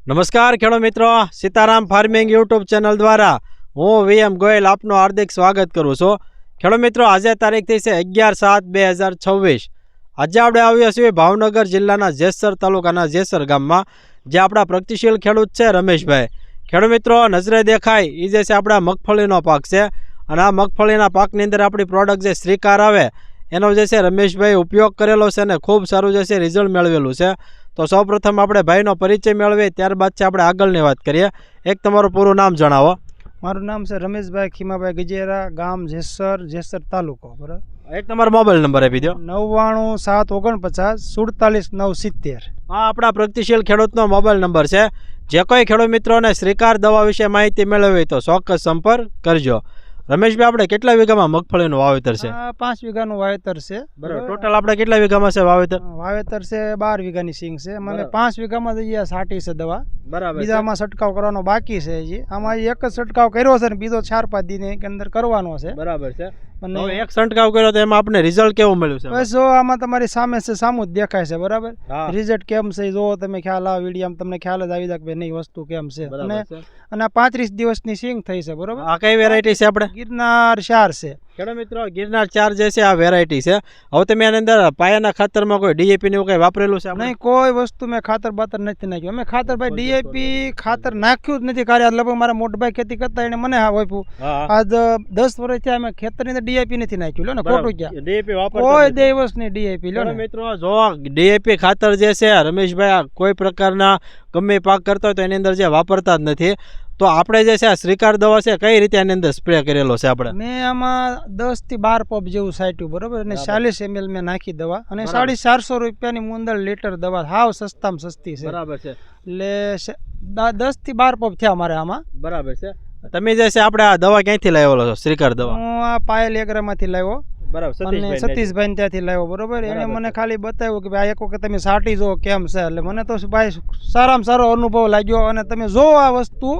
નમસ્કાર ખેડૂત મિત્રો, સીતારામ ફાર્મિંગ યુટ્યુબ ચેનલ દ્વારા હું વીએમ ગોયલ આપનું હાર્દિક સ્વાગત કરું છું. ખેડૂત મિત્રો, આજે તારીખ થઈ છે 11/7/2026. આજે આપણે આવ્યા છીએ ભાવનગર જિલ્લાના જેસર તાલુકાના જેસર ગામમાં, જે આપણા પ્રગતિશીલ ખેડૂત છે રમેશભાઈ. ખેડૂત મિત્રો, નજરે દેખાય એ જે છે આપણા મગફળીનો પાક છે, અને આ મગફળીના પાકની અંદર આપણી પ્રોડક્ટ જે શ્રીકાર આવે એનો જે છે રમેશભાઈ ઉપયોગ કરેલો છે અને ખૂબ સારું જે છે રિઝલ્ટ મેળવેલું છે. તો સૌપ્રથમ આપણે ભાઈનો પરિચય મેળવીએ, ત્યારબાદ છે આપણે આગળની વાત કરીએ. એક તમારું પૂરું નામ જણાવો. મારું નામ છે રમેશભાઈ ખીમાભાઈ ગજેરા, ગામ જેસર તાલુકો. બરાબર. એક તમારો મોબાઈલ નંબર આપી દો. 997449 આ આપણા પ્રગતિશીલ ખેડૂતનો મોબાઈલ નંબર છે. જે કોઈ ખેડૂત મિત્રોને શ્રીકાર દવા વિશે માહિતી મેળવવી તો ચોક્કસ સંપર્ક કરજો. રમેશભાઈ, આપણે કેટલા વીઘામાં મગફળીનું વાવેતર છે? 5 વીઘાનું વાવેતર છે. બરાબર. ટોટલ આપણે કેટલા વીઘામાં છે વાવેતર? વાવેતર છે 12 વીઘાની સિંગ છે. મને 5 વીઘામાં જઈએ છાંટી છે દવા. બરાબર. બીજામાં છંટકાવ કરવાનો બાકી છે. હજી આમાં એક જ છંટકાવ કર્યો છે ને બીજો 4-5 દિન અંદર કરવાનો છે. બરાબર છે. અને એક છંટકાવ કર્યો તો એમાં આપણે રિઝલ્ટ કેવું મળ્યું છે? બસ જો આમાં તમારી સામે છે, સામું જ દેખાય છે. બરાબર. હા. રિઝલ્ટ કેમ છે જો તમે ખ્યાલ આવે વિડીયો તમને ખ્યાલ જ આવી જાય કે નહીં વસ્તુ કેમ છે. બરાબર છે. અને 35 દિવસની સિંગ થઈ છે. બરાબર. આ કઈ વેરાયટી છે આપણે? ગિરનાર 4 છે. ખેડૂત મિત્રો, ગિરનાર 4 જે છે આ વેરાયટી છે. હવે તમે આની અંદર પાયાના ખાતરમાં કોઈ ડીએપી ને એવું કઈ વાપરેલું છે? નહીં, કોઈ વસ્તુ મેં ખાતર બાતર નથી નાખ્યું. અમે ખાતર ભાઈ ડીએપી ખાતર નાખ્યું જ નથી. કાર્ય લગભગ મારા મોટભાઈ ખેતી કરતા એને મને આપ્યું. આજ 10 વર્ષ થયા અમે ખેતરની અંદર ડીએપી નથી નાખ્યું. લો ને ખોટું ક્યાં ડીએપી વાપરતા કોઈ દિવસ નહીં ડીએપી. લો ને મિત્રો, જો ડીએપી ખાતર જે છે રમેશભાઈ કોઈ પ્રકારના ગમે પાક કરતા હોય તો એની અંદર જે વાપરતા જ નથી. તો આપણે જે છે આ શ્રીકાર દવા છે કઈ રીતે આની અંદર સ્પ્રે કરેલો છે આપણે? મેં આમાં 10 થી 12 પંપ જેવું સાટ્યું. બરોબર. અને 40 ml મેં નાખી દવા, અને 450 રૂપિયાની મુંદર લીટર દવા હાવ સસ્તામાં સસ્તી છે. બરાબર છે. એટલે 10 થી 12 પંપ થયા મારે આમાં. બરાબર છે. તમે જે છે આપણે આ દવા ક્યાંથી લાવેલો છો શ્રીકાર દવા? હું આ પાયલ એગ્રામાંથી લાવ્યો. બરાબર. અને સતીશભાઈ ત્યાંથી લાવ્યો. બરોબર. એને મને ખાલી બતાવ્યું કે ભાઈ એક વખત તમે સાટી જો કેમ છે. એટલે મને તો ભાઈ સારામાં સારો અનુભવ લાગ્યો. અને તમે જો આ વસ્તુ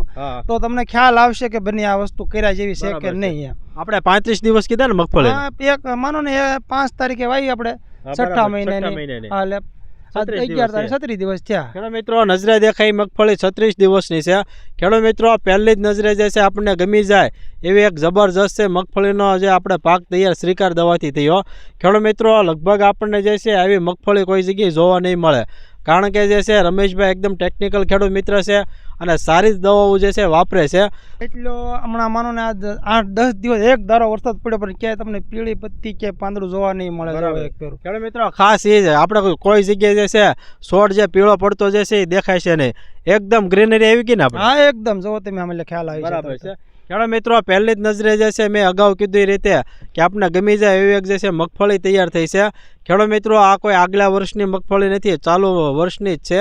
તો તમને ખ્યાલ આવશે કે બની આ વસ્તુ કર્યા જેવી છે કે નહીં. આપણે 35 દિવસ કીધા ને મગફળી? એક માનો ને 5 તારીખે વાવી આપણે 6 મહિનાની. એટલે 37 દિવસ થયા. ખેડૂત મિત્રો, નજરે દેખાઈ મગફળી 36 દિવસની છે. ખેડૂત મિત્રો, પહેલી જ નજરે જે છે આપણને ગમી જાય એવી એક જબરજસ્ત છે મગફળીનો જે આપણે પાક તૈયાર શ્રીકાર દવાથી થયો. ખેડૂત મિત્રો, લગભગ આપણને જે છે આવી મગફળી કોઈ જગ્યાએ જોવા નહીં મળે. કારણ કે જે છે રમેશભાઈ એકદમ ટેકનિકલ ખેડૂત મિત્ર છે અને સારી જ દવાઓ જે છે વાપરે છે. એટલો હમણાં માનો ને 8-10 દિવસ એક ધારો વરસાદ પડ્યો પણ ક્યાંય તમને પીળી પત્તી કે પાંદડું જોવા નહીં મળે. ખેડૂત મિત્રો, ખાસ એ છે આપણે કોઈ જગ્યાએ જે છે છોડ જે પીળો પડતો જે છે એ દેખાય છે નહીં. એકદમ ગ્રીનરી આવી ગઈ ને આપણે? હા, એકદમ. જો તમે આમ ખ્યાલ આવી. બરાબર છે. ખેડૂત મિત્રો, પહેલી જ નજરે જે છે મેં અગાઉ કીધું એ રીતે કે આપણને ગમી જાય એવી એક જે છે મગફળી તૈયાર થઈ છે. ખેડૂત મિત્રો, આ કોઈ આગલા વર્ષની મગફળી નથી, ચાલુ વર્ષની જ છે.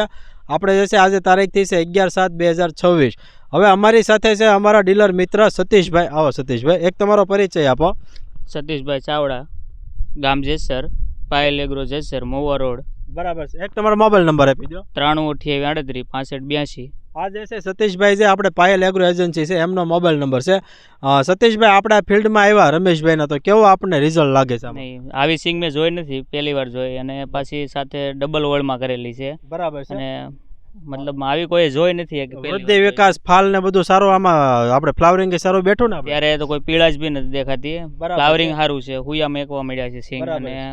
આપણે જે છે આજે તારીખ થઈ છે 11/7/2026. હવે અમારી સાથે છે અમારા ડીલર મિત્ર સતીશભાઈ. આવો સતીશભાઈ, એક તમારો પરિચય આપો. સતીશભાઈ ચાવડા, ગામ જેસર, પાયલ એગ્રો જેસર, મહુવા રોડ. બરાબર છે. એક તમારો મોબાઈલ નંબર આપી દો. 932838 6582. આ જે છે સતીશભાઈ જે આપણે પાયલ એગ્રો એજન્સી છે એમનો મોબાઈલ નંબર છે. સતીશભાઈ, આપણે આ ફિલ્ડમાં આવ્યા રમેશભાઈના, તો કેવું આપણને રિઝલ્ટ લાગે છે? નહીં, આવી સિંગ મેં જોઈ નથી, પહેલી વાર જોઈ. અને પાછી સાથે ડબલ વોલમાં કરેલી છે. બરાબર છે. અને મતલબ આવી કોઈ જોઈ નથી. વૃદ્ધિ, વિકાસ, ફાલ ને બધું સારું આમાં આપણે ફ્લાવરિંગ સારું બેઠું ને ત્યારે તો કોઈ પીળાશ બી નથી દેખાતી. ફ્લાવરિંગ સારું છે. હુયામાં એકવા મળ્યા છે સિંગ. અને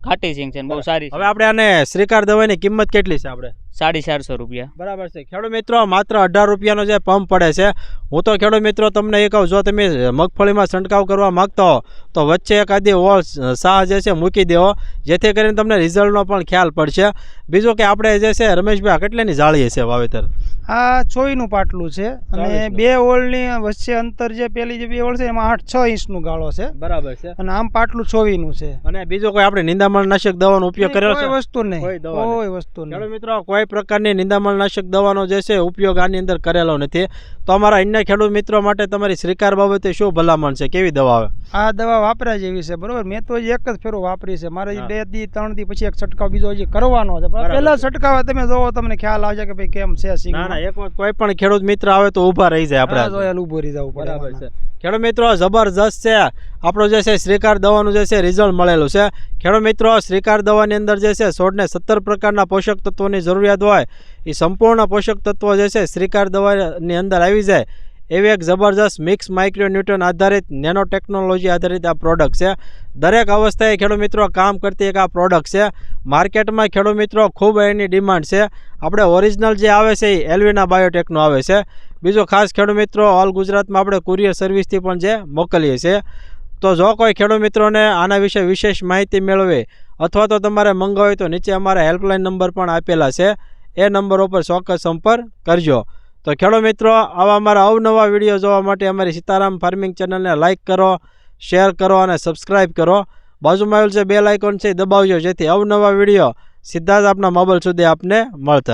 ખાટી સિંગ છે, બહુ સારી. હવે આપણે આને શ્રીકાર દવાની કિંમત કેટલી છે આપણે? 450 રૂપિયા. બરાબર છે. ખેડૂત મિત્રો, માત્ર 18 રૂપિયાનો જે પંપ પડે છે. હું તો ખેડૂત મિત્રો તમને એ કહું, જો તમે મગફળીમાં છંટકાવ કરવા માંગતા હો તો વચ્ચે એક આદી ઓળ સાહ જે છે મૂકી દેવો, જેથી કરીને તમને રિઝલ્ટનો પણ ખ્યાલ પડશે. બીજું કે આપણે જે છે રમેશભાઈ કેટલાની જાળીએ છે વાવેતર? આ 24 પાટલું છે. અને 2 ઓળની વચ્ચે અંતર જે પેલી જે 2 ઓળ છે એમાં 8-6 ઇંચનું ગાળો છે. બરાબર છે. અને આમ પાટલું 24 છે. અને બીજો કોઈ આપણે નિંદામણનાશક દવાનો ઉપયોગ કર્યો છે? કોઈ વસ્તુ નહીં. કોઈ વસ્તુ નહીં. ખેડૂત મિત્રો, કોઈ પ્રકારની નિંદામણનાશક દવાનો જે છે ઉપયોગ આની અંદર કરેલો નથી. તો અમારા અન્ય ખેડૂત મિત્રો માટે તમારી શ્રીકાર બાબતે શું ભલામણ છે? કેવી દવા આવે? આ દવા વાપર્યા જેવી છે. બરોબર. મેં તો એક જ ફેરો વાપરી છે. મારે 2-3 દી પછી એક છંટકાવ બીજો હજી કરવાનો છે. પહેલા છંટકાવ તમે જોવો તમને ખ્યાલ આવશે કે ભાઈ કેમ છે સિંગ. ના ના, એક કોઈ પણ ખેડૂત મિત્ર આવે તો ઊભા રહી જાય આપણે. ઊભો રહી જવું પડે. બરાબર છે. ખેડૂત મિત્રો જબરજસ્ત છે આપણો જે છે શ્રીકાર દવાનું જે છે રિઝલ્ટ મળેલું છે. ખેડૂત મિત્રો શ્રીકાર દવાની અંદર જે છે છોડને 17 પ્રકારના પોષક તત્વોની જરૂરિયાત હોય એ સંપૂર્ણ પોષક તત્વો જે છે શ્રીકાર દવાની અંદર આવી જાય એવી એક જબરજસ્ત મિક્સ માઇક્રોન્યુટ્રન આધારિત નેનો ટેકનોલોજી આધારિત આ પ્રોડક્ટ છે. દરેક અવસ્થાએ ખેડૂત મિત્રો કામ કરતી એક આ પ્રોડક્ટ છે. માર્કેટમાં ખેડૂત મિત્રો ખૂબ એની ડિમાન્ડ છે. આપણે ઓરિજિનલ જે આવે છે એ એલ્વિના બાયોટેકનો આવે છે. બીજો ખાસ ખેડૂત મિત્રો ઓલ ગુજરાતમાં આપણે કુરિયર સર્વિસથી પણ જે મોકલીએ છીએ. તો જો કોઈ ખેડૂત મિત્રોને આના વિશે વિશેષ માહિતી મેળવે અથવા તો તમારે મંગાવવી તો નીચે અમારા હેલ્પલાઇન નંબર પણ આપેલા છે. એ નંબર ઉપર ચોક્કસ સંપર્ક કરજો. તો ખેડૂત મિત્રો આવા અમારા અવનવા વિડીયો જોવા માટે અમારી સીતારામ ફાર્મિંગ ચેનલને લાઇક કરો, શેર કરો અને સબસ્ક્રાઈબ કરો. બાજુમાં આવેલ જે બેલ આઇકોન છે એ દબાવજો જેથી અવનવા વિડીયો સીધા જ આપણા મોબાઈલ સુધી આપને મળતા